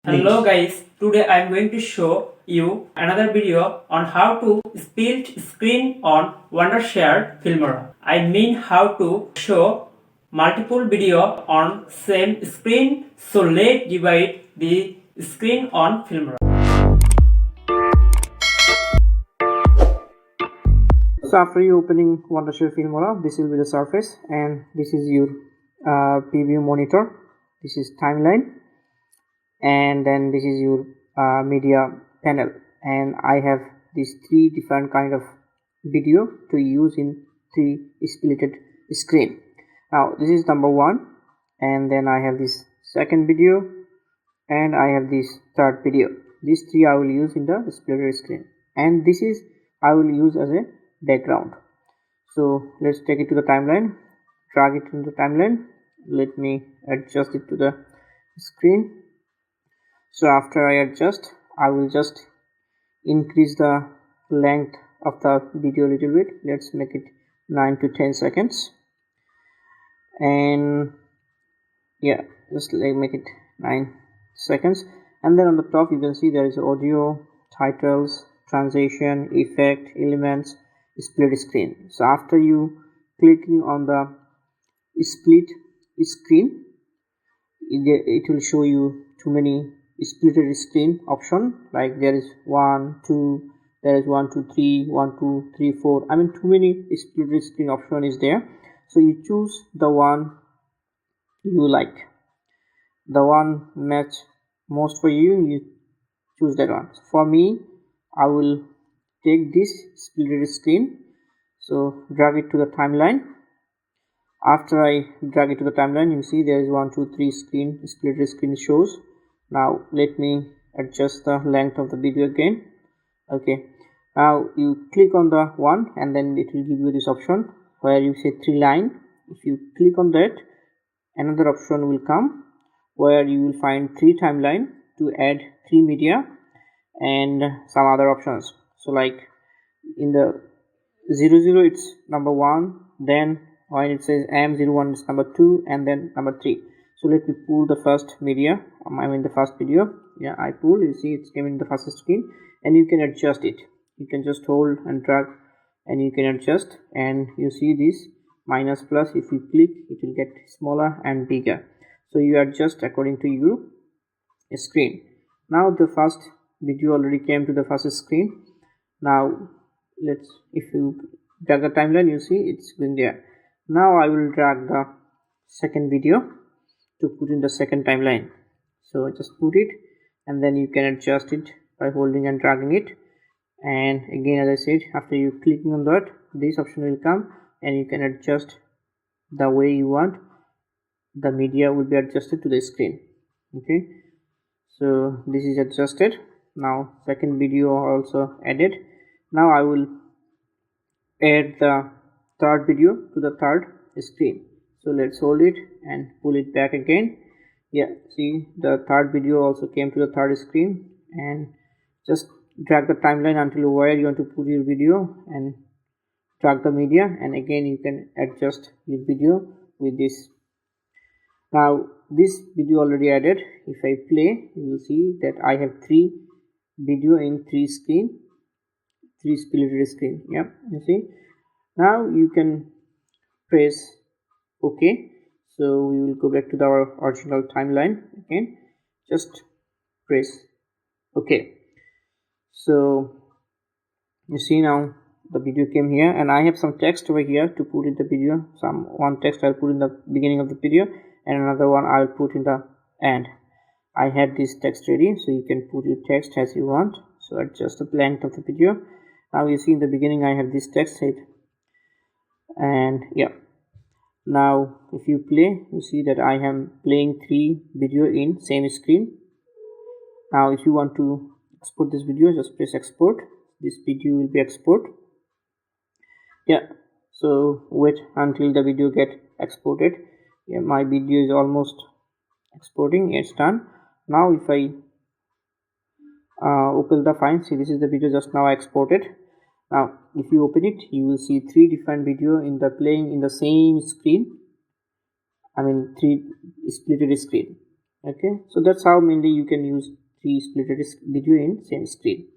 Hello guys, today I am going to show you another video on how to split screen on wondershare Filmora. I mean how to show multiple video on same screen, so let's divide the screen on Filmora. So after you opening wondershare Filmora, this will be the surface and this is your preview monitor. This is timeline. And then this is your media panel, and I have these three different kind of video to use in three splitted screen. Now this is number one, and then I have this second video, and I have this third video. These three I will use in the splitted screen, and this is I will use as a background. So let's take it to the timeline, drag it into the timeline. Let me adjust it to the screen. So after I adjust, I will just increase the length of the video a little bit. Let's make it 9 to 10 seconds, and yeah, just like make it 9 seconds. And then on the top you can see there is audio, titles, transition, effect, elements, split screen. So after you clicking on the split screen, it will show you too many splitted screen option, like there is 1 2, there is 1 2 3, 1 2 3 4. I mean too many splitted screen option is there. So you choose the one you like, the one match most for you, you choose that one. So for me, I will take this splitted screen, so drag it to the timeline. After I drag it to the timeline, you see there is 1 2 3 screen splitted screen shows. Now let me adjust the length of the video again. Okay, now you click on the one, and then it will give you this option where you say 3 line. If you click on that, another option will come where you will find 3 timeline to add 3 media and some other options. So like in the 00 it's number 1, then when it says M01 it's number 2, and then number 3. So let me pull the first media, I mean the first video. Yeah, I pull, you see it's came in the first screen, and you can adjust it. You can just hold and drag and you can adjust, and you see this minus plus. If you click, it will get smaller and bigger, so you adjust according to your screen. Now the first video already came to the first screen. Now if you drag the timeline, you see it's going there. Now I will drag the second video to put in the second timeline. So just put it, and then you can adjust it by holding and dragging it. And again, as I said, after you clicking on that, this option will come and you can adjust the way you want. The media will be adjusted to the screen. Okay, so this is adjusted. Now second video also added. Now I will add the third video to the third screen. So let's hold it and pull it back again. Yeah, see the third video also came to the third screen, and just drag the timeline until where you want to put your video and drag the media, and again you can adjust your video with this. Now this video already added. If I play, you will see that I have 3 video in 3 screen, 3 split screen. Yeah, you see. Now you can press OK. So we will go back to our original timeline again. Just press OK. So you see now the video came here, and I have some text over here to put in the video. One text I'll put in the beginning of the video, and another one I'll put in the end. I had this text ready, so you can put your text as you want. So adjust the length of the video. Now you see in the beginning I have this text head, and yeah. Now if you play, you see that I am playing 3 video in same screen. Now if you want to export this video, just press export. This video will be export. Yeah, so wait until the video get exported. Yeah, my video is almost exporting. It's done. Now if I open the file, see this is the video just now exported. Now if you open it, you will see 3 different video in the playing in the same screen. I mean 3 splitted screen. Okay, so that's how mainly you can use 3 splitted video in same screen.